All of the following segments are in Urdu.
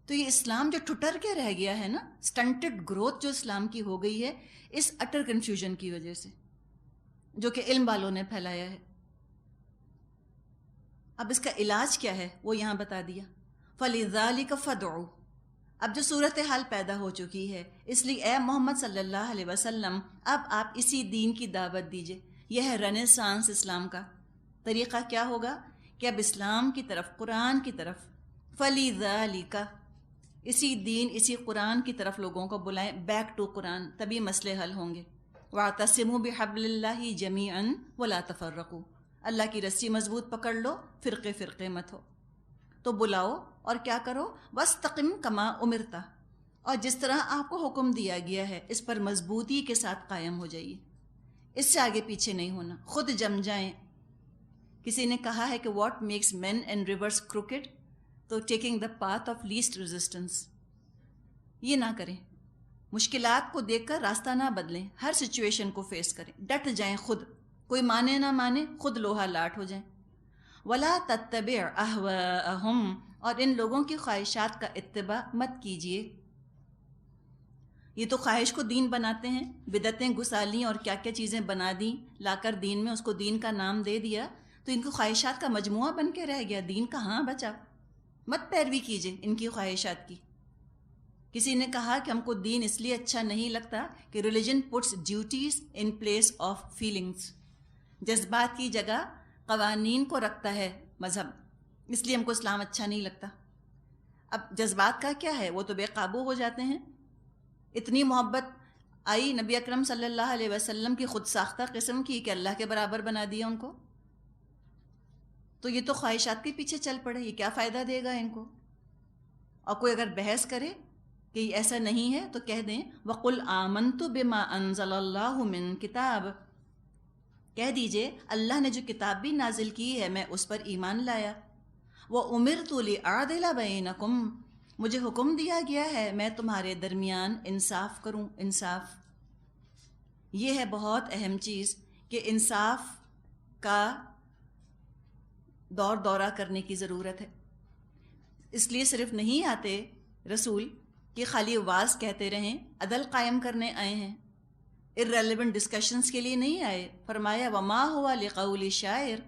تو یہ اسلام جو ٹھٹر کے رہ گیا ہے نا، سٹنٹڈ گروتھ جو اسلام کی ہو گئی ہے اس اٹر کنفیوژن کی وجہ سے، جو کہ علم والوں نے پھیلایا ہے۔ اب اس کا علاج کیا ہے وہ یہاں بتا دیا، فَلِذَٰلِكَ فَادْعُ۔ اب جو صورتحال پیدا ہو چکی ہے، اس لیے اے محمد صلی اللہ علیہ وسلم اب آپ اسی دین کی دعوت دیجئے۔ یہ ہے رنیسانس اسلام کا طریقہ۔ کیا ہوگا کہ اب اسلام کی طرف، قرآن کی طرف، فَلِذَٰلِكَ، اسی دین، اسی قرآن کی طرف لوگوں کو بلائیں، بیک ٹو قرآن، تبھی مسئلے حل ہوں گے۔ وَاعْتَصِمُوا بِحَبْلِ اللَّهِ جَمِيعًا وَلَا تَفَرَّقُوا، اللہ کی رسی مضبوط پکڑ لو، فرقے فرقے مت ہو۔ تو بلاؤ اور کیا کرو، وَاسْتَقِمْ كَمَا أُمِرْتَ، اور جس طرح آپ کو حکم دیا گیا ہے اس پر مضبوطی کے ساتھ قائم ہو جائیے، اس سے آگے پیچھے نہیں ہونا، خود جم جائیں۔ کسی نے کہا ہے کہ what makes man and reverse crooked, تو taking the path of least resistance, یہ نہ کریں، مشکلات کو دیکھ کر راستہ نہ بدلیں، ہر سچویشن کو فیس کریں، ڈٹ جائیں، خود کوئی مانے نہ مانے خود لوہا لاٹ ہو جائیں۔ وَلَا تَتَّبِعْ أَهْوَاءَهُمْ، اور ان لوگوں کی خواہشات کا اتباع مت کیجیے۔ یہ تو خواہش کو دین بناتے ہیں، بدعتیں گھسا لیں اور کیا کیا چیزیں بنا دیں لا کر دین میں، اس کو دین کا نام دے دیا، تو ان کی خواہشات کا مجموعہ بن کے رہ گیا، دین کہاں بچا۔ مت پیروی کیجیے ان کی خواہشات کی۔ کسی نے کہا کہ ہم کو دین اس لیے اچھا نہیں لگتا کہ religion puts duties in place of feelings, جذبات کی جگہ قوانین کو رکھتا ہے مذہب، اس لیے ہم کو اسلام اچھا نہیں لگتا۔ اب جذبات کا کیا ہے، وہ تو بے قابو ہو جاتے ہیں۔ اتنی محبت آئی نبی اکرم صلی اللہ علیہ وسلم کی خود ساختہ قسم کی کہ اللہ کے برابر بنا دیا ان کو، تو یہ تو خواہشات کے پیچھے چل پڑے، یہ کیا فائدہ دے گا ان کو۔ اور کوئی اگر بحث کرے کہ یہ ایسا نہیں ہے تو کہہ دیں وَقُلْ آمَنْتُ بِمَا أَنزَلَ اللَّهُ مِن کتاب، کہہ دیجئے اللہ نے جو کتاب بھی نازل کی ہے میں اس پر ایمان لایا۔ وَأُمِرْتُ لِأَعْدِلَ بَيْنَكُمْ، مجھے حکم دیا گیا ہے میں تمہارے درمیان انصاف کروں، انصاف۔ یہ ہے بہت اہم چیز کہ انصاف کا دور دورہ کرنے کی ضرورت ہے۔ اس لیے صرف نہیں آتے رسول کہ خالی واز کہتے رہیں، عدل قائم کرنے آئے ہیں، irrelevant ڈسکشنز کے لیے نہیں آئے۔ فرمایا وما ہوا لقول شاعر،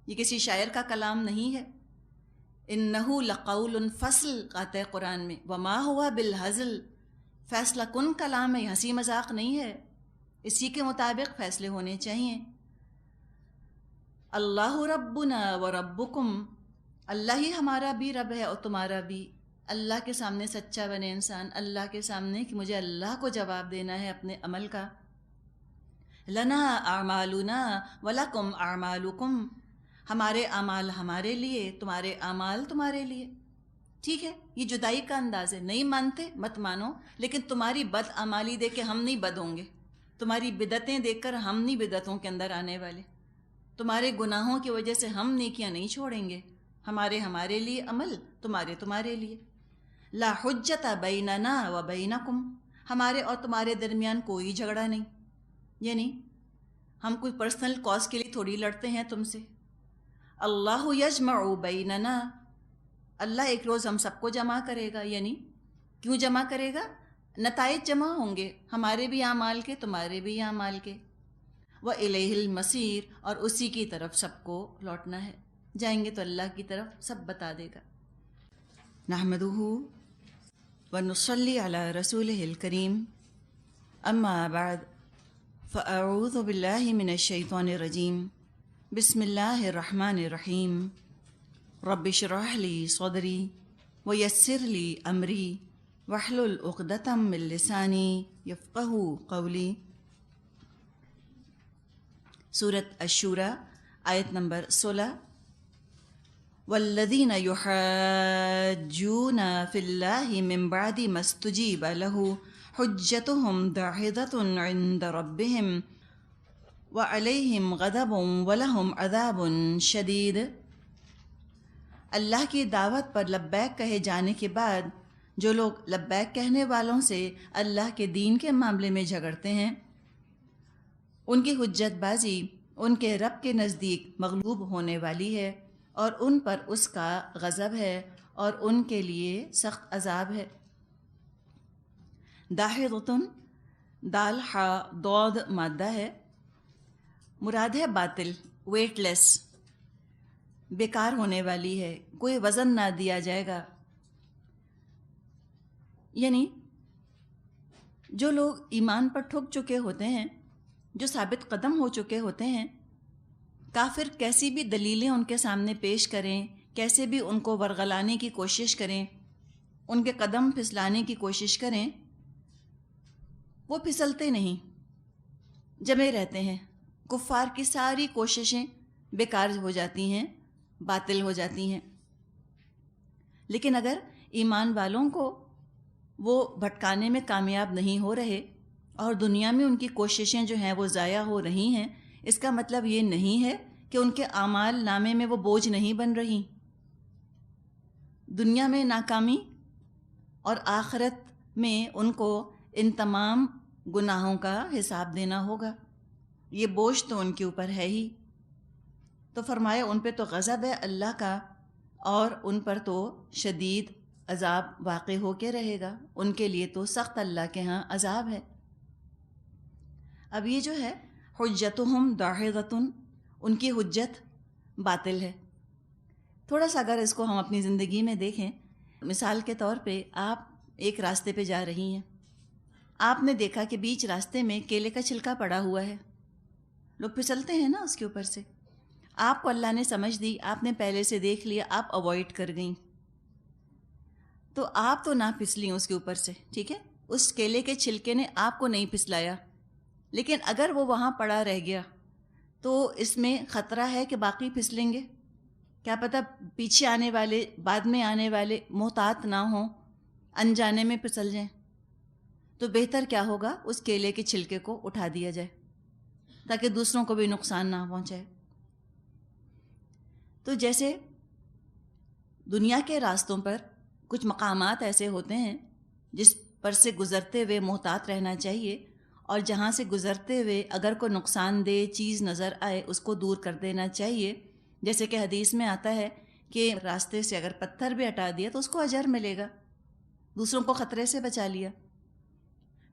یہ کسی شاعر کا کلام نہیں ہے، انہ لقول فصل آتا ہے قرآن میں، وما ہوا بالہزل، فیصلہ کن کلام ہے، ہنسی مذاق نہیں ہے، اسی کے مطابق فیصلے ہونے چاہیے۔ اللہ ربنا و ربکم، اللہ ہی ہمارا بھی رب ہے اور تمہارا بھی۔ اللہ کے سامنے سچا بنے انسان، اللہ کے سامنے کہ مجھے اللہ کو جواب دینا ہے اپنے عمل کا۔ لنا اعمالنا ولکم اعمالکم، ہمارے اعمال ہمارے لیے، تمہارے اعمال تمہارے لیے۔ ٹھیک ہے، یہ جدائی کا انداز ہے، نہیں مانتے مت مانو، لیکن تمہاری بد اعمالی دیکھ کے ہم نہیں بد ہوں گے، تمہاری بدعتیں دیکھ کر ہم نہیں بدعتوں کے اندر آنے والے، تمہارے گناہوں کی وجہ سے ہم نیکیاں نہیں چھوڑیں گے، ہمارے لیے عمل، تمہارے لیے۔ لا حجت بیننا و بینکم، ہمارے اور تمہارے درمیان کوئی جھگڑا نہیں، یعنی ہم کوئی پرسنل کاز کے لیے تھوڑی لڑتے ہیں تم سے۔ اللہ یجمع بیننا، اللہ ایک روز ہم سب کو جمع کرے گا، یعنی کیوں جمع کرے گا؟ نتائج جمع ہوں گے، ہمارے بھی اعمال کے، تمہارے بھی اعمال کے۔ وَإِلَيْهِ الْمَصِيرُ، اور اسی کی طرف سب کو لوٹنا ہے، جائیں گے تو اللہ کی طرف، سب بتا دے گا۔ نحمدہ ونصلی علی رسولہ الکریم، اما بعد فاعوذ باللہ من الشیطان الرجیم، بسم اللہ الرحمن الرحیم۔ رب اشرح لی صدری ویسر لی امری واحلل عقدۃ من لسانی یفقہوا قولی۔ سورۃ الشورى آیت نمبر 16۔ والذین یحاجون فی اللہ من بعد ما استجیب له حجتهم داحضۃ عند ربهم وعلیہم غضب ولہم عذاب شدید۔ اللہ کی دعوت پر لبیک کہے جانے کے بعد جو لوگ لبیک کہنے والوں سے اللہ کے دین کے معاملے میں جھگڑتے ہیں، ان کی حجت بازی ان کے رب کے نزدیک مغلوب ہونے والی ہے اور ان پر اس کا غضب ہے اور ان کے لیے سخت عذاب ہے۔ داحضۃ، دال ہا دود مادہ ہے، مراد ہے باطل، ویٹ لیس، بیکار ہونے والی ہے، کوئی وزن نہ دیا جائے گا۔ یعنی جو لوگ ایمان پر ٹھک چکے ہوتے ہیں، جو ثابت قدم ہو چکے ہوتے ہیں، کافر کیسی بھی دلیلیں ان کے سامنے پیش کریں، کیسے بھی ان کو ورغلانے کی کوشش کریں، ان کے قدم پھسلانے کی کوشش کریں، وہ پھسلتے نہیں، جمے رہتے ہیں۔ کفار کی ساری کوششیں بیکار ہو جاتی ہیں، باطل ہو جاتی ہیں۔ لیکن اگر ایمان والوں کو وہ بھٹکانے میں کامیاب نہیں ہو رہے اور دنیا میں ان کی کوششیں جو ہیں وہ ضائع ہو رہی ہیں، اس کا مطلب یہ نہیں ہے کہ ان کے اعمال نامے میں وہ بوجھ نہیں بن رہی۔ دنیا میں ناکامی اور آخرت میں ان کو ان تمام گناہوں کا حساب دینا ہوگا، یہ بوجھ تو ان کے اوپر ہے ہی۔ تو فرمایا ان پہ تو غضب ہے اللہ کا، اور ان پر تو شدید عذاب واقع ہو کے رہے گا، ان کے لیے تو سخت اللہ کے ہاں عذاب ہے۔ اب یہ جو ہے حجتہم داحضۃ، ان کی حجت باطل ہے۔ تھوڑا سا اگر اس کو ہم اپنی زندگی میں دیکھیں، مثال کے طور پہ آپ ایک راستے پہ جا رہی ہیں، آپ نے دیکھا کہ بیچ راستے میں کیلے کا چھلکا پڑا ہوا ہے، لوگ پھسلتے ہیں نا اس کے اوپر سے۔ آپ کو اللہ نے سمجھ دی، آپ نے پہلے سے دیکھ لیا، آپ اوائڈ کر گئیں، تو آپ تو نہ پھسلیں اس کے اوپر سے، ٹھیک ہے، اس کیلے کے چھلکے نے آپ کو نہیں پھسلایا، لیکن اگر وہ وہاں پڑا رہ گیا تو اس میں خطرہ ہے کہ باقی پھسلیں گے، کیا پتہ پیچھے آنے والے، بعد میں آنے والے محتاط نہ ہوں، انجانے میں پھسل جائیں۔ تو بہتر کیا ہوگا، اس کیلے کے چھلکے کو اٹھا دیا جائے تاکہ دوسروں کو بھی نقصان نہ پہنچائے۔ تو جیسے دنیا کے راستوں پر کچھ مقامات ایسے ہوتے ہیں جس پر سے گزرتے ہوئے محتاط رہنا چاہیے، اور جہاں سے گزرتے ہوئے اگر کوئی نقصان دہ چیز نظر آئے اس کو دور کر دینا چاہیے۔ جیسے کہ حدیث میں آتا ہے کہ راستے سے اگر پتھر بھی ہٹا دیا تو اس کو اجر ملے گا، دوسروں کو خطرے سے بچا لیا۔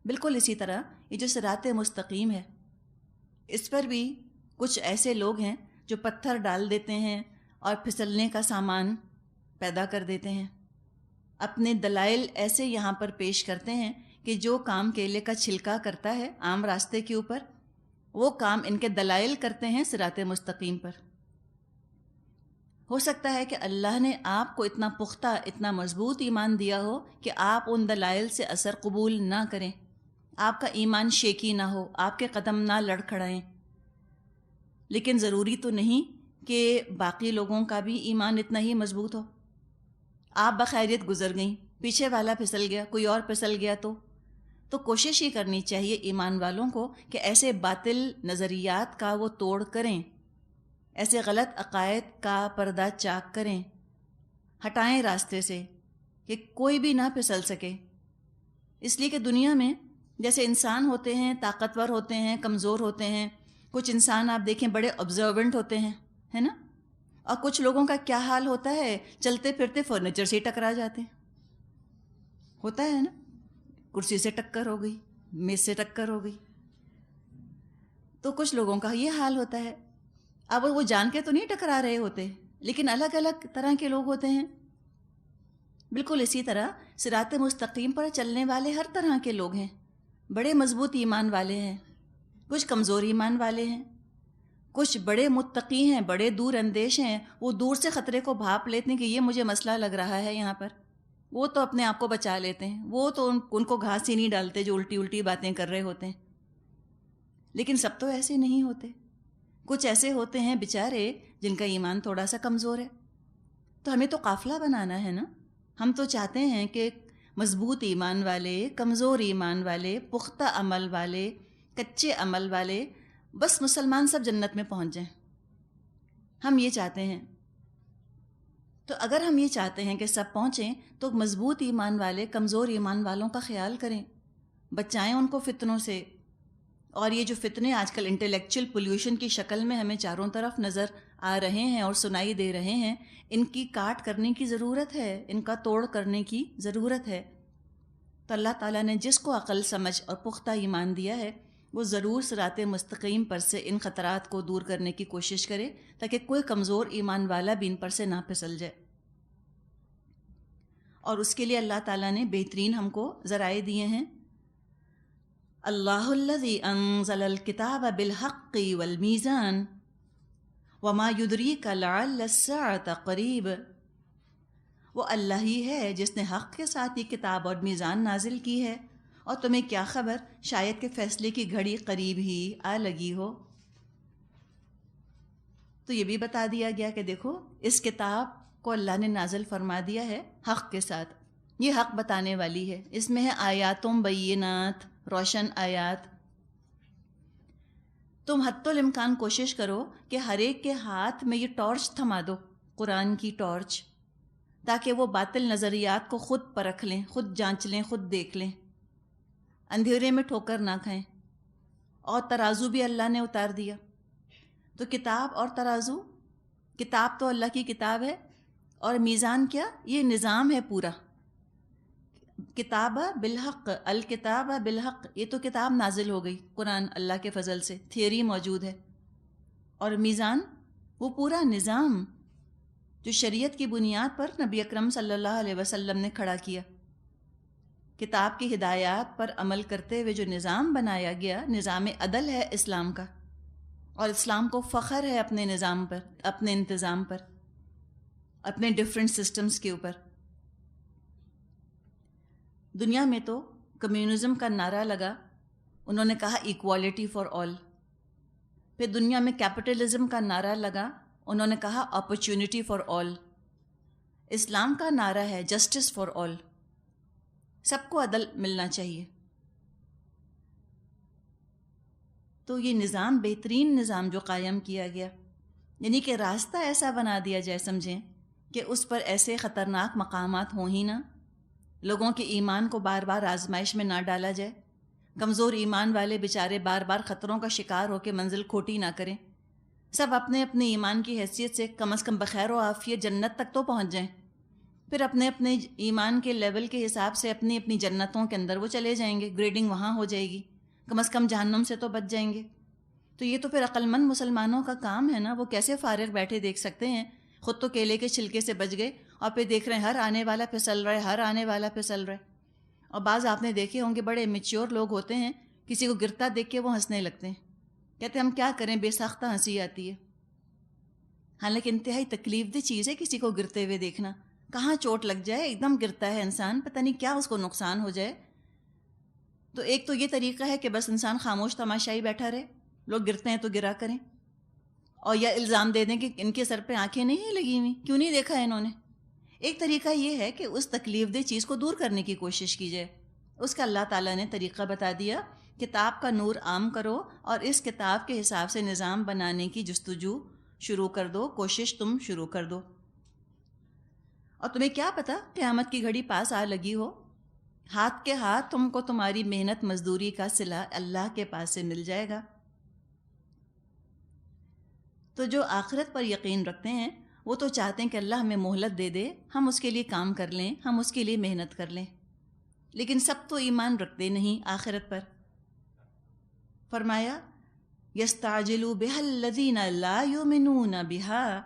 بالکل اسی طرح یہ جو صراط مستقیم ہے، اس پر بھی کچھ ایسے لوگ ہیں جو پتھر ڈال دیتے ہیں اور پھسلنے کا سامان پیدا کر دیتے ہیں، اپنے دلائل ایسے یہاں پر پیش کرتے ہیں کہ جو کام کیلے کا چھلکا کرتا ہے عام راستے کے اوپر، وہ کام ان کے دلائل کرتے ہیں صراط مستقیم پر۔ ہو سکتا ہے کہ اللہ نے آپ کو اتنا پختہ، اتنا مضبوط ایمان دیا ہو کہ آپ ان دلائل سے اثر قبول نہ کریں، آپ کا ایمان شیکی نہ ہو، آپ کے قدم نہ لڑکھڑائیں، لیکن ضروری تو نہیں کہ باقی لوگوں کا بھی ایمان اتنا ہی مضبوط ہو۔ آپ بخیریت گزر گئیں، پیچھے والا پھسل گیا، کوئی اور پھسل گیا، تو کوشش ہی کرنی چاہیے ایمان والوں کو کہ ایسے باطل نظریات کا وہ توڑ کریں، ایسے غلط عقائد کا پردہ چاک کریں، ہٹائیں راستے سے کہ کوئی بھی نہ پھسل سکے۔ اس لیے کہ دنیا میں جیسے انسان ہوتے ہیں، طاقتور ہوتے ہیں، کمزور ہوتے ہیں، کچھ انسان آپ دیکھیں بڑے آبزروینٹ ہوتے ہیں، ہے نا، اور کچھ لوگوں کا کیا حال ہوتا ہے، چلتے پھرتے فرنیچر سے ہی ٹکرا جاتے ہیں، ہوتا ہے نا، کرسی سے ٹکر ہو گئی، میز سے ٹکر ہو گئی۔ تو کچھ لوگوں کا یہ حال ہوتا ہے۔ اب وہ جان کے تو نہیں ٹکرا رہے ہوتے، لیکن الگ الگ طرح کے لوگ ہوتے ہیں۔ بالکل اسی طرح صراط مستقیم پر چلنے والے ہر طرح کے لوگ ہیں، بڑے مضبوط ایمان والے ہیں، کچھ کمزور ایمان والے ہیں، کچھ بڑے متقی ہیں، بڑے دور اندیش ہیں، وہ دور سے خطرے کو بھاپ لیتے ہیں کہ یہ مجھے مسئلہ لگ رہا ہے یہاں پر، وہ تو اپنے آپ کو بچا لیتے ہیں، وہ تو ان کو گھاس ہی نہیں ڈالتے جو الٹی الٹی باتیں کر رہے ہوتے ہیں۔ لیکن سب تو ایسے نہیں ہوتے، کچھ ایسے ہوتے ہیں بیچارے جن کا ایمان تھوڑا سا کمزور ہے۔ تو ہمیں تو قافلہ بنانا ہے نا، ہم تو چاہتے ہیں کہ مضبوط ایمان والے، کمزور ایمان والے، پختہ عمل والے، کچے عمل والے، بس مسلمان سب جنت میں پہنچ جائیں، ہم یہ چاہتے ہیں۔ تو اگر ہم یہ چاہتے ہیں کہ سب پہنچیں تو مضبوط ایمان والے کمزور ایمان والوں کا خیال کریں، بچائیں ان کو فتنوں سے۔ اور یہ جو فتنے آج کل انٹلیکچوئل پولیوشن کی شکل میں ہمیں چاروں طرف نظر آ رہے ہیں اور سنائی دے رہے ہیں، ان کی کاٹ کرنے کی ضرورت ہے، ان کا توڑ کرنے کی ضرورت ہے۔ تو اللہ تعالیٰ نے جس کو عقل سمجھ اور پختہ ایمان دیا ہے وہ ضرور صراط مستقیم پر سے ان خطرات کو دور کرنے کی کوشش کرے تاکہ کوئی کمزور ایمان والا بھی ان پر سے نہ پھسل جائے۔ اور اس کے لیے اللہ تعالیٰ نے بہترین ہم کو ذرائع دیے ہیں۔ اللہ الذی انزل الکتاب بالحق والمیزان وما یدریک لعل الساعة قریب۔ وہ اللہ ہی ہے جس نے حق کے ساتھ یہ کتاب اور میزان نازل کی ہے، اور تمہیں کیا خبر شاید کہ فیصلے کی گھڑی قریب ہی آ لگی ہو۔ تو یہ بھی بتا دیا گیا کہ دیکھو اس کتاب کو اللہ نے نازل فرما دیا ہے حق کے ساتھ، یہ حق بتانے والی ہے، اس میں ہے آیاتم بینات، روشن آیات۔ تم حتی الامکان کوشش کرو کہ ہر ایک کے ہاتھ میں یہ ٹارچ تھما دو، قرآن کی ٹارچ، تاکہ وہ باطل نظریات کو خود پرکھ لیں، خود جانچ لیں، خود دیکھ لیں، اندھیرے میں ٹھوکر نہ کھائیں۔ اور ترازو بھی اللہ نے اتار دیا۔ تو کتاب اور ترازو، کتاب تو اللہ کی کتاب ہے، اور میزان کیا؟ یہ نظام ہے پورا۔ کتاب بالحق، الکتاب بالحق، یہ تو کتاب نازل ہو گئی، قرآن اللہ کے فضل سے، تھیوری موجود ہے۔ اور میزان وہ پورا نظام جو شریعت کی بنیاد پر نبی اکرم صلی اللہ علیہ وسلم نے کھڑا کیا، کتاب کی ہدایات پر عمل کرتے ہوئے جو نظام بنایا گیا، نظام عدل ہے اسلام کا، اور اسلام کو فخر ہے اپنے نظام پر، اپنے انتظام پر، اپنے ڈیفرنٹ سسٹمز کے اوپر۔ دنیا میں تو کمیونزم کا نعرہ لگا، انہوں نے کہا ایکوالٹی فار آل۔ پھر دنیا میں کیپٹلزم کا نعرہ لگا، انہوں نے کہا اپرچونٹی فار آل۔ اسلام کا نعرہ ہے جسٹس فار آل، سب کو عدل ملنا چاہیے۔ تو یہ نظام بہترین نظام جو قائم کیا گیا، یعنی کہ راستہ ایسا بنا دیا جائے، سمجھیں کہ اس پر ایسے خطرناک مقامات ہوں ہی نہ، لوگوں کے ایمان کو بار بار آزمائش میں نہ ڈالا جائے، کمزور ایمان والے بیچارے بار بار خطروں کا شکار ہو کے منزل کھوٹی نہ کریں، سب اپنے اپنے ایمان کی حیثیت سے کم از کم بخیر و عافیت جنت تک تو پہنچ جائیں، پھر اپنے اپنے ایمان کے لیول کے حساب سے اپنی اپنی جنتوں کے اندر وہ چلے جائیں گے، گریڈنگ وہاں ہو جائے گی، کم از کم جہنم سے تو بچ جائیں گے۔ تو یہ تو پھر عقل مند مسلمانوں کا کام ہے نا، وہ کیسے فارغ بیٹھے دیکھ سکتے ہیں، خود تو کیلے کے چھلکے سے بچ گئے اور پھر دیکھ رہے ہیں ہر آنے والا پھسل رہا ہے، ہر آنے والا پھسل رہا ہے۔ اور بعض آپ نے دیکھے ہوں گے بڑے میچیور لوگ ہوتے ہیں، کسی کو گرتا دیکھ کے وہ ہنسنے لگتے ہیں، کہتے ہیں ہم کیا کریں، بے ساختہ ہنسی آتی ہے۔ حالانکہ انتہائی تکلیف دہ چیز ہے کسی کو گرتے ہوئے دیکھنا، کہاں چوٹ لگ جائے، ایک دم گرتا ہے انسان، پتہ نہیں کیا اس کو نقصان ہو جائے۔ تو ایک تو یہ طریقہ ہے کہ بس انسان خاموش تماشائی بیٹھا رہے، لوگ گرتے ہیں تو گرا کریں، اور یا الزام دے دیں کہ ان کے سر پہ آنکھیں نہیں لگی ہوئی، کیوں نہیں دیکھا انہوں نے۔ ایک طریقہ یہ ہے کہ اس تکلیف دہ چیز کو دور کرنے کی کوشش کی جائے، اس کا اللہ تعالیٰ نے طریقہ بتا دیا، کتاب کا نور عام کرو اور اس کتاب کے حساب سے نظام بنانے کی جستجو شروع کر دو، کوشش تم شروع کر دو۔ اور تمہیں کیا پتہ قیامت کی گھڑی پاس آ لگی ہو، ہاتھ کے ہاتھ تم کو تمہاری محنت مزدوری کا صلہ اللہ کے پاس سے مل جائے گا۔ تو جو آخرت پر یقین رکھتے ہیں وہ تو چاہتے ہیں کہ اللہ ہمیں مہلت دے دے، ہم اس کے لیے کام کر لیں، ہم اس کے لیے محنت کر لیں، لیکن سب تو ایمان رکھتے نہیں آخرت پر۔ فرمایا یستعجل بها الذین لا یؤمنون بها،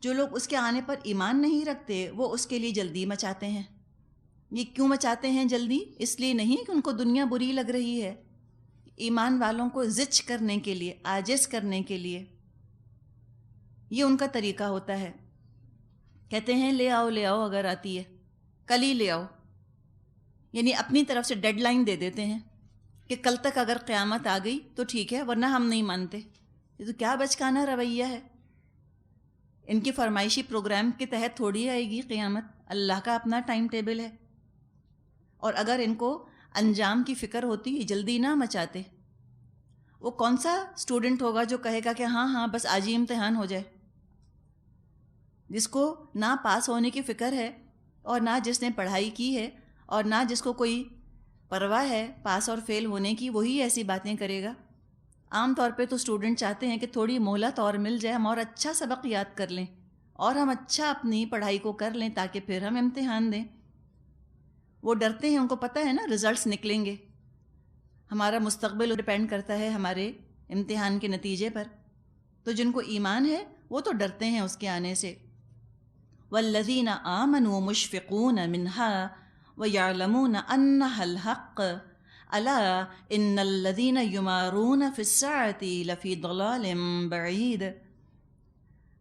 جو لوگ اس کے آنے پر ایمان نہیں رکھتے وہ اس کے لیے جلدی مچاتے ہیں۔ یہ کیوں مچاتے ہیں جلدی؟ اس لیے نہیں کہ ان کو دنیا بری لگ رہی ہے، ایمان والوں کو زچ کرنے کے لیے، عاجز کرنے کے لیے، یہ ان کا طریقہ ہوتا ہے۔ کہتے ہیں لے آؤ اگر آتی ہے، کل ہی لے آؤ، یعنی اپنی طرف سے ڈیڈ لائن دے دیتے ہیں کہ کل تک اگر قیامت آ گئی تو ٹھیک ہے، ورنہ ہم نہیں مانتے۔ یہ تو کیا بچکانہ رویہ ہے، ان کی فرمائشی پروگرام کے تحت تھوڑی آئے گی قیامت، اللہ کا اپنا ٹائم ٹیبل ہے۔ اور اگر ان کو انجام کی فکر ہوتی جلدی نہ مچاتے، وہ کون سا اسٹوڈنٹ ہوگا جو کہے گا کہ ہاں بس آج ہی امتحان ہو جائے، جس کو نہ پاس ہونے کی فکر ہے اور نہ جس نے پڑھائی کی ہے اور نہ جس کو کوئی پرواہ ہے پاس اور فیل ہونے کی، وہی ایسی باتیں کرے گا۔ عام طور پہ تو اسٹوڈنٹ چاہتے ہیں کہ تھوڑی مہلت اور مل جائے، ہم اور اچھا سبق یاد کر لیں اور ہم اچھا اپنی پڑھائی کو کر لیں تاکہ پھر ہم امتحان دیں۔ وہ ڈرتے ہیں، ان کو پتہ ہے نا رزلٹس نکلیں گے، ہمارا مستقبل ڈپینڈ کرتا ہے ہمارے امتحان کے نتیجے پر۔ تو جن کو ایمان ہے وہ تو ڈرتے ہیں اس کے آنے سے۔ والذین آمنوا مشفقون منها ویعلمون انها الحق الا ان الذین یمارون فی الساعۃ لفی ضلال بعید۔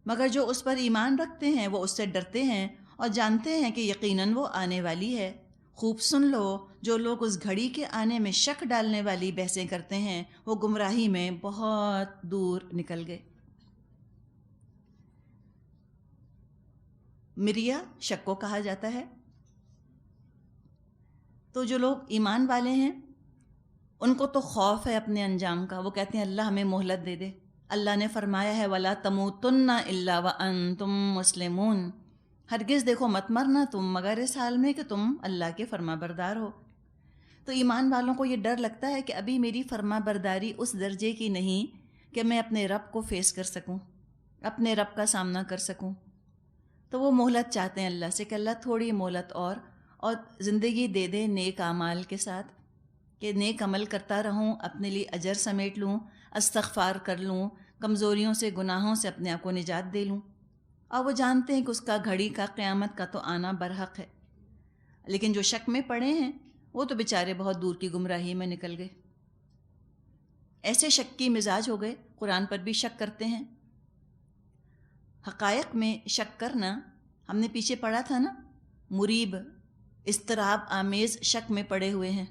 مگر جو اس پر ایمان رکھتے ہیں وہ اس سے ڈرتے ہیں اور جانتے ہیں کہ یقیناً وہ آنے والی ہے۔ خوب سن لو، جو لوگ اس گھڑی کے آنے میں شک ڈالنے والی بحثیں کرتے ہیں وہ گمراہی میں بہت دور نکل گئے۔ مریا شک کو کہا جاتا ہے۔ تو جو لوگ ایمان والے ہیں ان کو تو خوف ہے اپنے انجام کا، وہ کہتے ہیں اللہ ہمیں مہلت دے دے۔ اللہ نے فرمایا ہے وَلَا تَمُوتُنَّ إِلَّا وَأَنْتُمْ مُسْلِمُونَ، ہرگز دیکھو مت مرنا تم مگر اس حال میں کہ تم اللہ کے فرما بردار ہو۔ تو ایمان والوں کو یہ ڈر لگتا ہے کہ ابھی میری فرما برداری اس درجے کی نہیں کہ میں اپنے رب کو فیس کر سکوں، اپنے رب کا سامنا کر سکوں۔ تو وہ مہلت چاہتے ہیں اللہ سے کہ اللہ تھوڑی مہلت اور زندگی دے دے نیک اعمال کے ساتھ، کہ نیک عمل کرتا رہوں، اپنے لیے اجر سمیٹ لوں، استغفار کر لوں، کمزوریوں سے گناہوں سے اپنے آپ کو نجات دے لوں۔ اور وہ جانتے ہیں کہ اس کا گھڑی کا قیامت کا تو آنا برحق ہے، لیکن جو شک میں پڑے ہیں وہ تو بیچارے بہت دور کی گمراہی میں نکل گئے، ایسے شکی مزاج ہو گئے، قرآن پر بھی شک کرتے ہیں۔ حقائق میں شک کرنا ہم نے پیچھے پڑھا تھا نا، مریب اضطراب آمیز شک میں پڑے ہوئے ہیں۔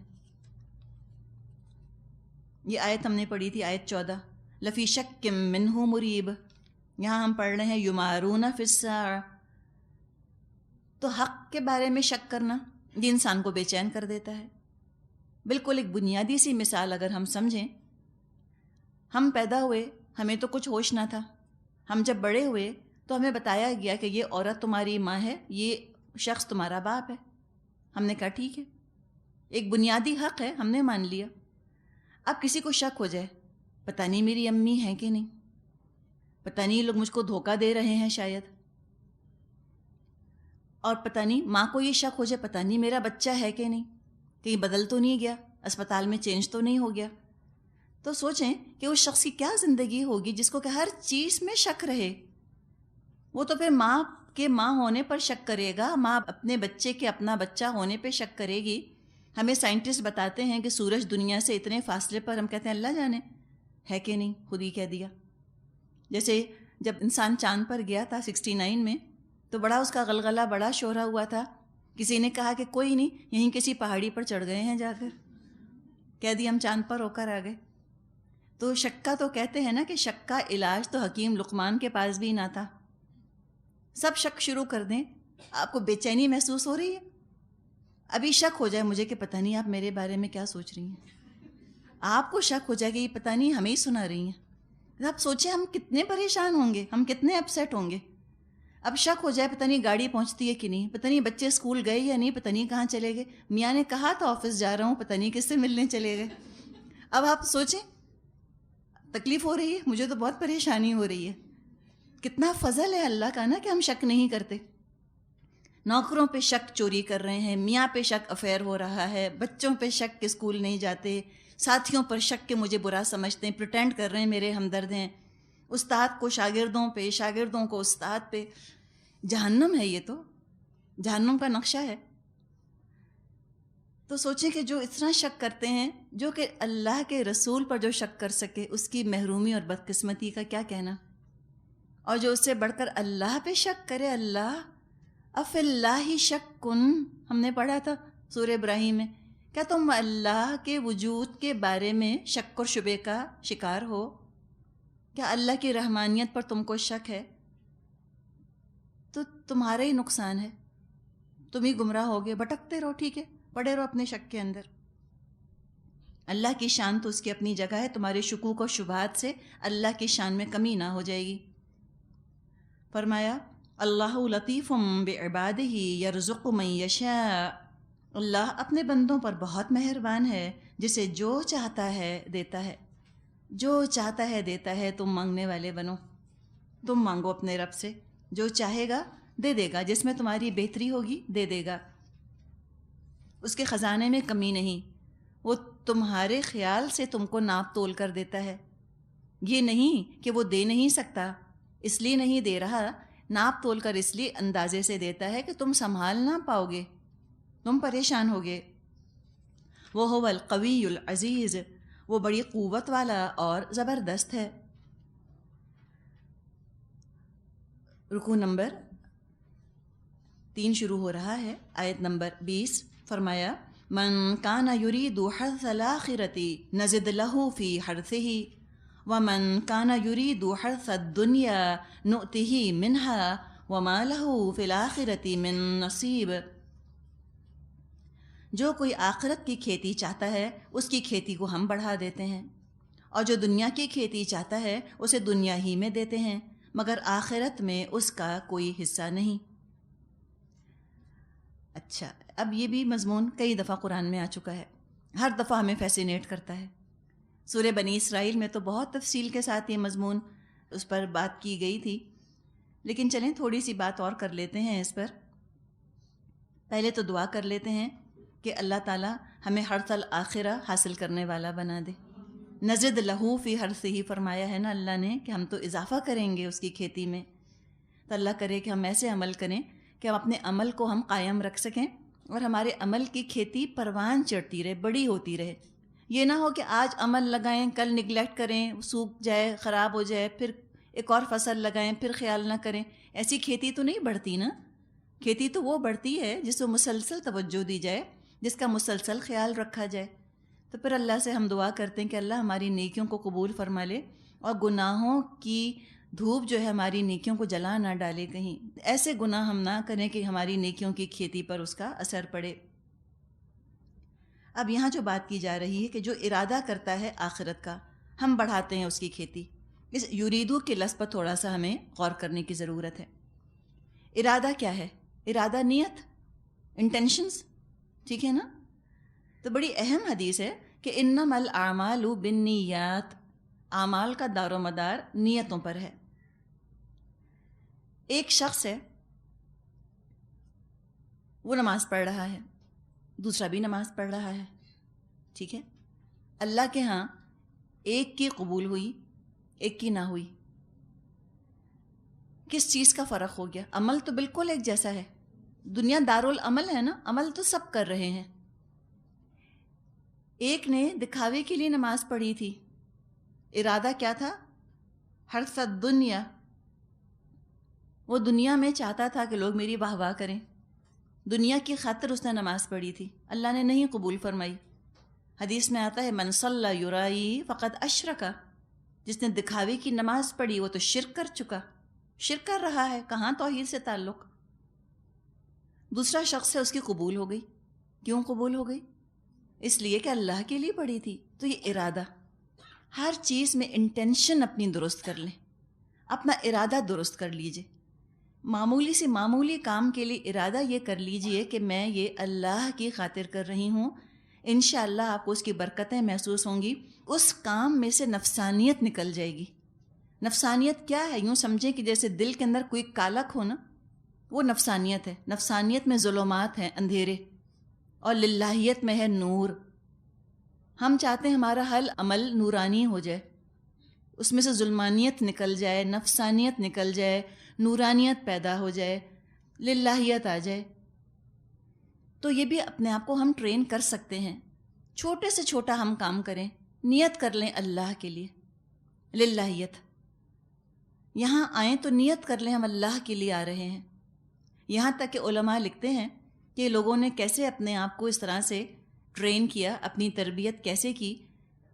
یہ آیت ہم نے پڑھی تھی، آیت 14، لفی شک منہ مریب۔ یہاں ہم پڑھ رہے ہیں یمارون فی الساعہ۔ تو حق کے بارے میں شک کرنا یہ انسان کو بے چین کر دیتا ہے۔ بالکل ایک بنیادی سی مثال اگر ہم سمجھیں، ہم پیدا ہوئے ہمیں تو کچھ ہوش نہ تھا، ہم جب بڑے ہوئے تو ہمیں بتایا گیا کہ یہ عورت تمہاری ماں ہے، یہ شخص تمہارا باپ ہے۔ ہم نے کہا ٹھیک ہے، ایک بنیادی حق ہے، ہم نے مان لیا۔ اب کسی کو شک ہو جائے پتہ نہیں میری امی ہے کہ نہیں، پتہ نہیں یہ لوگ مجھ کو دھوکہ دے رہے ہیں شاید، اور پتہ نہیں ماں کو یہ شک ہو جائے پتہ نہیں میرا بچہ ہے کہ نہیں، کہیں بدل تو نہیں گیا، اسپتال میں چینج تو نہیں ہو گیا۔ تو سوچیں کہ اس شخص کی کیا زندگی ہوگی جس کو کہ ہر چیز میں شک رہے۔ وہ تو پھر ماں کے ماں ہونے پر شک کرے گا، ماں اپنے بچے کے اپنا بچہ ہونے پہ شک کرے گی۔ ہمیں سائنٹسٹ بتاتے ہیں کہ سورج دنیا سے اتنے فاصلے پر، ہم کہتے ہیں اللہ جانے ہے کہ نہیں، خود ہی کہہ دیا۔ جیسے جب انسان چاند پر گیا تھا 69 میں تو بڑا اس کا غلغلہ، بڑا شورا ہوا تھا، کسی نے کہا کہ کوئی نہیں، یہیں کسی پہاڑی پر چڑھ گئے ہیں جا کر، کہہ دیا ہم چاند پر ہو کر آ گئے۔ تو شکا تو کہتے ہیں نا کہ شک کا علاج تو حکیم لقمان کے پاس بھی نہ تھا۔ سب شک شروع کر دیں، آپ کو بے چینی محسوس ہو رہی ہے، ابھی شک ہو جائے مجھے کہ پتہ نہیں آپ میرے بارے میں کیا سوچ رہی ہیں، آپ کو شک ہو جائے کہ یہ پتہ نہیں ہمیں ہی سنا رہی ہیں، آپ سوچیں ہم کتنے پریشان ہوں گے، ہم کتنے اپسیٹ ہوں گے۔ اب شک ہو جائے پتہ نہیں گاڑی پہنچتی ہے کہ نہیں، پتہ نہیں بچے اسکول گئے یا نہیں، پتہ نہیں کہاں چلے گئے، میاں نے کہا تھا آفس جا رہا ہوں، پتہ نہیں کس سے ملنے چلے گئے۔ اب آپ سوچیں، تکلیف ہو رہی ہے، مجھے تو بہت پریشانی ہو رہی ہے۔ کتنا فضل ہے اللہ کا نا کہ ہم شک نہیں کرتے۔ نوکروں پہ شک چوری کر رہے ہیں، میاں پہ شک افیئر ہو رہا ہے، بچوں پہ شک کہ اسکول نہیں جاتے، ساتھیوں پر شک کہ مجھے برا سمجھتے ہیں، پریٹینڈ کر رہے ہیں میرے ہمدرد ہیں، استاد کو شاگردوں پہ، شاگردوں کو استاد پہ۔ جہنم ہے، یہ تو جہنم کا نقشہ ہے۔ تو سوچیں کہ جو اتنا شک کرتے ہیں، جو کہ اللہ کے رسول پر جو شک کر سکے اس کی محرومی اور بدقسمتی کا کیا کہنا، اور جو اس سے بڑھ کر اللہ پہ شک کرے، اللہ اف اللہ شکن، ہم نے پڑھا تھا سورہ ابراہیم میں، کیا تم اللہ کے وجود کے بارے میں شک اور شبے کا شکار ہو؟ کیا اللہ کی رحمانیت پر تم کو شک ہے؟ تو تمہارا ہی نقصان ہے، تم ہی گمراہ ہوگے، بھٹکتے رہو، ٹھیک ہے، پڑے رہو اپنے شک کے اندر۔ اللہ کی شان تو اس کی اپنی جگہ ہے، تمہارے شکوک و شبہات سے اللہ کی شان میں کمی نہ ہو جائے گی۔ فرمایا اللہ لطیف بعبادہ یرزق من یشاء، اللہ اپنے بندوں پر بہت مہربان ہے، جسے جو چاہتا ہے دیتا ہے۔ جو چاہتا ہے دیتا ہے، تم مانگنے والے بنو، تم مانگو اپنے رب سے، جو چاہے گا دے دے گا، جس میں تمہاری بہتری ہوگی دے دے گا، اس کے خزانے میں کمی نہیں، وہ تمہارے خیال سے تم کو ناپ تول کر دیتا ہے، یہ نہیں کہ وہ دے نہیں سکتا اس لیے نہیں دے رہا، ناپ تول کر اس لیے اندازے سے دیتا ہے کہ تم سنبھال نہ پاؤ گے، تم پریشان ہوگے۔ وہ هو القوی العزیز، وہ بڑی قوت والا اور زبردست ہے۔ رکوع نمبر 3 شروع ہو رہا ہے، آیت نمبر 20، فرمایا من کان یرید حرث الآخرۃ نزد له فی حرثہ ومن کان یرید حرث الدنیا نؤتہ منہا وما له فی الآخرۃ من نصیب۔ جو کوئی آخرت کی کھیتی چاہتا ہے اس کی کھیتی کو ہم بڑھا دیتے ہیں، اور جو دنیا کی کھیتی چاہتا ہے اسے دنیا ہی میں دیتے ہیں، مگر آخرت میں اس کا کوئی حصہ نہیں۔ اچھا، اب یہ بھی مضمون کئی دفعہ قرآن میں آ چکا ہے، ہر دفعہ ہمیں فیسینیٹ کرتا ہے۔ سورہ بنی اسرائیل میں تو بہت تفصیل کے ساتھ یہ مضمون اس پر بات کی گئی تھی، لیکن چلیں تھوڑی سی بات اور کر لیتے ہیں اس پر۔ پہلے تو دعا کر لیتے ہیں کہ اللہ تعالیٰ ہمیں حرث الآخرہ حاصل کرنے والا بنا دے۔ نزد لہو فی حرثہ فرمایا ہے نا اللہ نے کہ ہم تو اضافہ کریں گے اس کی کھیتی میں، تو اللہ کرے کہ ہم ایسے عمل کریں کہ ہم اپنے عمل کو ہم قائم رکھ سکیں اور ہمارے عمل کی کھیتی پروان چڑھتی رہے، بڑی ہوتی رہے۔ یہ نہ ہو کہ آج عمل لگائیں، کل نگلیکٹ کریں، سوکھ جائے، خراب ہو جائے، پھر ایک اور فصل لگائیں، پھر خیال نہ کریں۔ ایسی کھیتی تو نہیں بڑھتی نا۔ کھیتی تو وہ بڑھتی ہے جس کو مسلسل توجہ دی جائے، جس کا مسلسل خیال رکھا جائے۔ تو پھر اللہ سے ہم دعا کرتے ہیں کہ اللہ ہماری نیکیوں کو قبول فرما لے اور گناہوں کی دھوپ جو ہے ہماری نیکیوں کو جلا نہ ڈالے، کہیں ایسے گناہ ہم نہ کریں کہ ہماری نیکیوں کی کھیتی پر اس کا اثر پڑے۔ اب یہاں جو بات کی جا رہی ہے کہ جو ارادہ کرتا ہے آخرت کا، ہم بڑھاتے ہیں اس کی کھیتی۔ اس یریدو کے لفظ پر تھوڑا سا ہمیں غور کرنے کی ضرورت ہے۔ ارادہ کیا ہے؟ ارادہ نیت، انٹینشنز، ٹھیک ہے نا؟ تو بڑی اہم حدیث ہے کہ انما الاعمال بالنیات، اعمال کا دار و مدار نیتوں پر ہے۔ ایک شخص ہے، وہ نماز پڑھ رہا ہے، دوسرا بھی نماز پڑھ رہا ہے، ٹھیک ہے؟ اللہ کے ہاں ایک کی قبول ہوئی، ایک کی نہ ہوئی۔ کس چیز کا فرق ہو گیا؟ عمل تو بالکل ایک جیسا ہے، دنیا دارالعمل ہے نا، عمل تو سب کر رہے ہیں۔ ایک نے دکھاوے کے لیے نماز پڑھی تھی، ارادہ کیا تھا؟ حرث الدنیا، وہ دنیا میں چاہتا تھا کہ لوگ میری واہ واہ کریں، دنیا کی خاطر اس نے نماز پڑھی تھی، اللہ نے نہیں قبول فرمائی۔ حدیث میں آتا ہے من صلی یرائی فقد اشرک، جس نے دکھاوے کی نماز پڑھی وہ تو شرک کر چکا، شرک کر رہا ہے، کہاں توحید سے تعلق۔ دوسرا شخص ہے، اس کی قبول ہو گئی۔ کیوں قبول ہو گئی؟ اس لیے کہ اللہ کے لیے پڑھی تھی۔ تو یہ ارادہ، ہر چیز میں انٹینشن اپنی درست کر لیں، اپنا ارادہ درست کر لیجئے۔ معمولی سے معمولی کام کے لیے ارادہ یہ کر لیجئے کہ میں یہ اللہ کی خاطر کر رہی ہوں، انشاءاللہ آپ کو اس کی برکتیں محسوس ہوں گی۔ اس کام میں سے نفسانیت نکل جائے گی۔ نفسانیت کیا ہے؟ یوں سمجھیں کہ جیسے دل کے اندر کوئی کالک ہو نا، وہ نفسانیت ہے۔ نفسانیت میں ظلمات ہیں، اندھیرے، اور للہیت میں ہے نور۔ ہم چاہتے ہیں ہمارا ہر عمل نورانی ہو جائے، اس میں سے ظلمانیت نکل جائے، نفسانیت نکل جائے، نورانیت پیدا ہو جائے، للہیت آ جائے۔ تو یہ بھی اپنے آپ کو ہم ٹرین کر سکتے ہیں۔ چھوٹے سے چھوٹا ہم کام کریں، نیت کر لیں اللہ کے لیے، للہیت۔ یہاں آئیں تو نیت کر لیں ہم اللہ کے لیے آ رہے ہیں۔ یہاں تک کہ علماء لکھتے ہیں کہ لوگوں نے کیسے اپنے آپ کو اس طرح سے ٹرین کیا، اپنی تربیت کیسے کی۔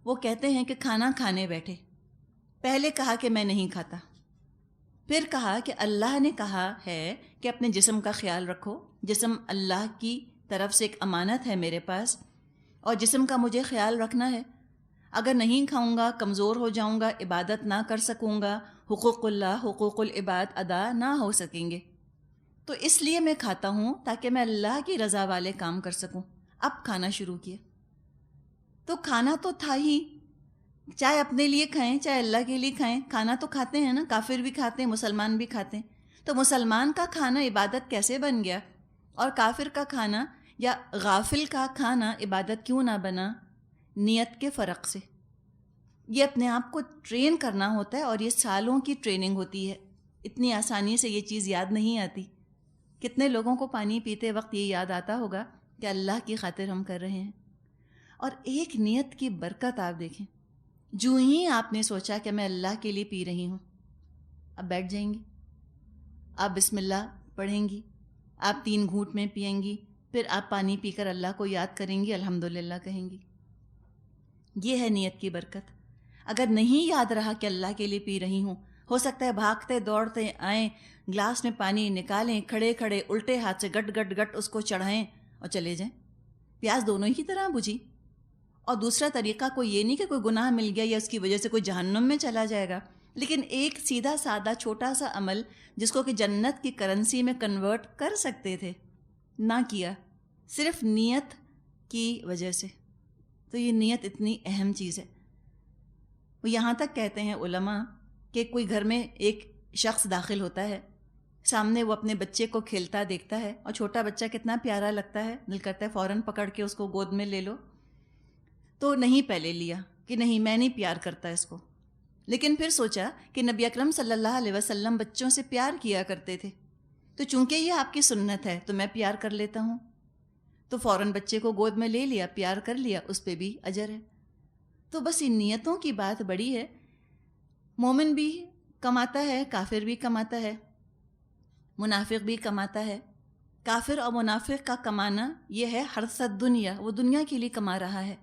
وہ کہتے ہیں کہ کھانا کھانے بیٹھے، پہلے کہا کہ میں نہیں کھاتا، پھر کہا کہ اللہ نے کہا ہے کہ اپنے جسم کا خیال رکھو، جسم اللہ کی طرف سے ایک امانت ہے میرے پاس، اور جسم کا مجھے خیال رکھنا ہے۔ اگر نہیں کھاؤں گا کمزور ہو جاؤں گا، عبادت نہ کر سکوں گا، حقوق اللہ، حقوق العباد ادا نہ ہو سکیں گے، تو اس لیے میں کھاتا ہوں تاکہ میں اللہ کی رضا والے کام کر سکوں۔ اب کھانا شروع کیا، تو کھانا تو تھا ہی، چاہے اپنے لیے کھائیں چاہے اللہ کے لیے کھائیں، کھانا تو کھاتے ہیں نا، کافر بھی کھاتے ہیں، مسلمان بھی کھاتے ہیں. تو مسلمان کا کھانا عبادت کیسے بن گیا اور کافر کا کھانا یا غافل کا کھانا عبادت کیوں نہ بنا؟ نیت کے فرق سے. یہ اپنے آپ کو ٹرین کرنا ہوتا ہے، اور یہ سالوں کی ٹریننگ ہوتی ہے. اتنی آسانی سے یہ چیز یاد نہیں آتی. کتنے لوگوں کو پانی پیتے وقت یہ یاد آتا ہوگا کہ اللہ کی خاطر ہم کر رہے ہیں. اور ایک نیت کی برکت آپ دیکھیں، جو ہی آپ نے سوچا کہ میں اللہ کے لیے پی رہی ہوں، اب بیٹھ جائیں گی، آپ بسم اللہ پڑھیں گی، آپ 3 گھونٹ میں پئیں گی، پھر آپ پانی پی کر اللہ کو یاد کریں گی، الحمدللہ کہیں گی. یہ ہے نیت کی برکت. اگر نہیں یاد رہا کہ اللہ کے لیے پی رہی ہوں، ہو سکتا ہے بھاگتے دوڑتے آئیں، گلاس میں پانی نکالیں، کھڑے کھڑے الٹے ہاتھ سے گٹ گٹ گٹ اس کو چڑھائیں اور چلے جائیں. پیاس دونوں ہی طرح بجھی. اور دوسرا طریقہ کوئی یہ نہیں کہ کوئی گناہ مل گیا یا اس کی وجہ سے کوئی جہنم میں چلا جائے گا، لیکن ایک سیدھا سادہ چھوٹا سا عمل جس کو کہ جنت کی کرنسی میں کنورٹ کر سکتے تھے، نہ کیا، صرف نیت کی وجہ سے. تو یہ نیت اتنی اہم چیز ہے. وہ یہاں تک کہتے ہیں علماء کہ کوئی گھر میں ایک شخص داخل ہوتا ہے، سامنے وہ اپنے بچے کو کھیلتا دیکھتا ہے، اور چھوٹا بچہ کتنا پیارا لگتا ہے، دل کرتا ہے فوراً پکڑ کے اس کو گود میں لے لو. تو نہیں پہلے لیا کہ نہیں میں نہیں پیار کرتا اس کو، لیکن پھر سوچا کہ نبی اکرم صلی اللہ علیہ وسلم بچوں سے پیار کیا کرتے تھے، تو چونکہ یہ آپ کی سنت ہے تو میں پیار کر لیتا ہوں. تو فوراً بچے کو گود میں لے لیا، پیار کر لیا، اس پہ بھی اجر ہے. تو بس ان نیتوں کی بات بڑی ہے. مومن بھی کماتا ہے، کافر بھی کماتا ہے، منافق بھی کماتا ہے. کافر اور منافق کا کمانا یہ ہے حرثت دنیا، وہ دنیا کے لیے کما رہا ہے.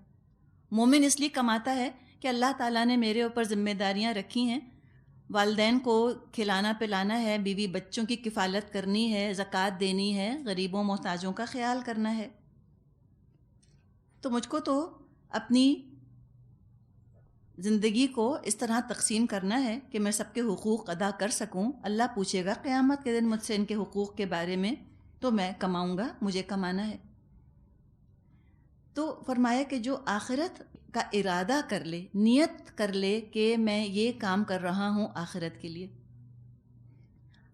مومن اس لیے کماتا ہے کہ اللہ تعالیٰ نے میرے اوپر ذمہ داریاں رکھی ہیں، والدین کو کھلانا پلانا ہے، بیوی بچوں کی کفالت کرنی ہے، زکوٰۃ دینی ہے، غریبوں محتاجوں کا خیال کرنا ہے. تو مجھ کو تو اپنی زندگی کو اس طرح تقسیم کرنا ہے کہ میں سب کے حقوق ادا کر سکوں. اللہ پوچھے گا قیامت کے دن مجھ سے ان کے حقوق کے بارے میں، تو میں کماؤں گا، مجھے کمانا ہے. تو فرمایا کہ جو آخرت کا ارادہ کر لے، نیت کر لے کہ میں یہ کام کر رہا ہوں آخرت کے لیے،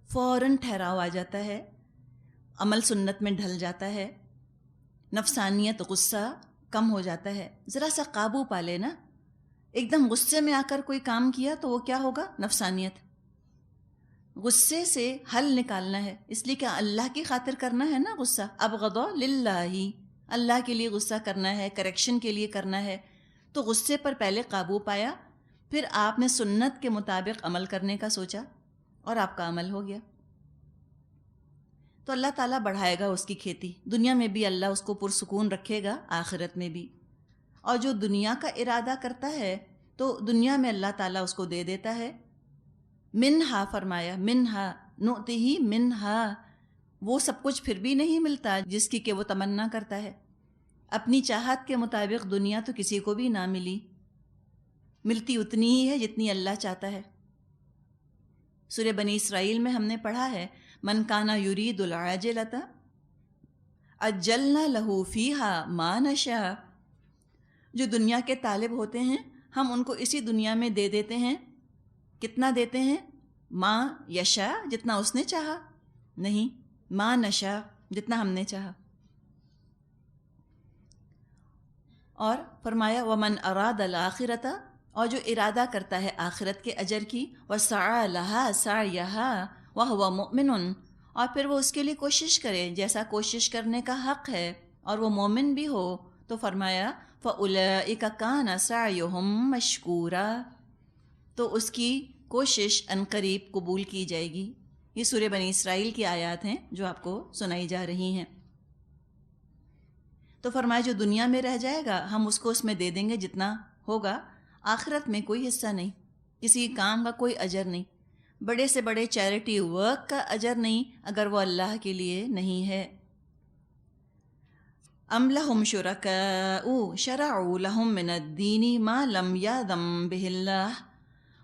فوراً ٹھہراؤ آ جاتا ہے، عمل سنت میں ڈھل جاتا ہے، نفسانیت غصہ کم ہو جاتا ہے. ذرا سا قابو پا لے نا. ایک دم غصے میں آ کر کوئی کام کیا تو وہ کیا ہوگا؟ نفسانیت. غصے سے حل نکالنا ہے، اس لیے کہ اللہ کی خاطر کرنا ہے نا غصہ. ابغض للہ، اللہ کے لیے غصہ کرنا ہے، کریکشن کے لیے کرنا ہے. تو غصے پر پہلے قابو پایا، پھر آپ نے سنت کے مطابق عمل کرنے کا سوچا اور آپ کا عمل ہو گیا. تو اللہ تعالیٰ بڑھائے گا اس کی کھیتی، دنیا میں بھی اللہ اس کو پرسکون رکھے گا، آخرت میں بھی. اور جو دنیا کا ارادہ کرتا ہے تو دنیا میں اللہ تعالیٰ اس کو دے دیتا ہے. منہا فرمایا، منہا نؤتیہ منہا، وہ سب کچھ پھر بھی نہیں ملتا جس کی کہ وہ تمنا کرتا ہے. اپنی چاہت کے مطابق دنیا تو کسی کو بھی نہ ملی، ملتی اتنی ہی ہے جتنی اللہ چاہتا ہے. سورہ بنی اسرائیل میں ہم نے پڑھا ہے، من کان یرید العاجلۃ عجلنا لہ فیہا ما نشاء. جو دنیا کے طالب ہوتے ہیں ہم ان کو اسی دنیا میں دے دیتے ہیں. کتنا دیتے ہیں؟ ما یشاء، جتنا اس نے چاہا، نہیں ما نشاء، جتنا ہم نے چاہا. اور فرمایا ومن اراد الآخرۃ، اور جو ارادہ کرتا ہے آخرت کے اجر کی، وسعی لہا سعیہا وہو مؤمن، اور پھر وہ اس کے لیے کوشش کرے جیسا کوشش کرنے کا حق ہے، اور وہ مومن بھی ہو، تو فرمایا فَأُولَئِكَ كَانَ سَعْيُهُمْ مَشْكُورًا، تو اس کی کوشش عنقریب قبول کی جائے گی. یہ سورہ بنی اسرائیل کی آیات ہیں جو آپ کو سنائی جا رہی ہیں. تو فرمایا جو دنیا میں رہ جائے گا ہم اس کو اس میں دے دیں گے جتنا ہوگا، آخرت میں کوئی حصہ نہیں، کسی کام کا کوئی اجر نہیں، بڑے سے بڑے چیریٹی ورک کا اجر نہیں اگر وہ اللہ کے لیے نہیں ہے. ام لہم شرکاء شرعوا لہم من الدین ما لم یأذن بہ اللہ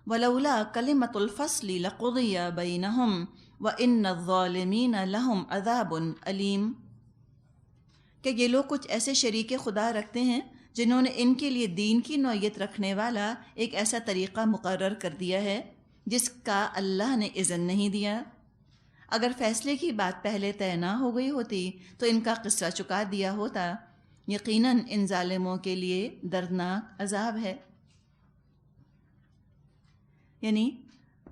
ولولا کلمۃ الفصل لقضی بینہم وان الظالمین لہم عذاب علیم. کہ یہ لوگ کچھ ایسے شریک خدا رکھتے ہیں جنہوں نے ان کے لیے دین کی نوعیت رکھنے والا ایک ایسا طریقہ مقرر کر دیا ہے جس کا اللہ نے اذن نہیں دیا۔ اگر فیصلے کی بات پہلے طے نہ ہو گئی ہوتی تو ان کا قصہ چکا دیا ہوتا۔ یقیناً ان ظالموں کے لیے دردناک عذاب ہے۔ یعنی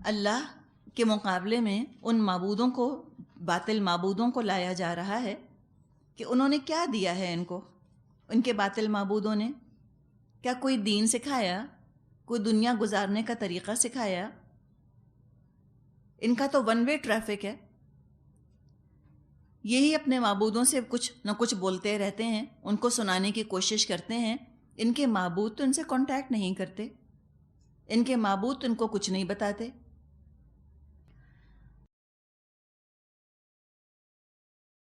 اللہ کے مقابلے میں ان معبودوں کو، باطل معبودوں کو لایا جا رہا ہے کہ انہوں نے کیا دیا ہے ان کو۔ ان کے باطل معبودوں نے کیا کوئی دین سکھایا، کوئی دنیا گزارنے کا طریقہ سکھایا؟ ان کا تو ون وے ٹریفک ہے، یہی اپنے معبودوں سے کچھ نہ کچھ بولتے رہتے ہیں، ان کو سنانے کی کوشش کرتے ہیں۔ ان کے معبود تو ان سے کانٹیکٹ نہیں کرتے، ان کے معبود تو ان کو کچھ نہیں بتاتے۔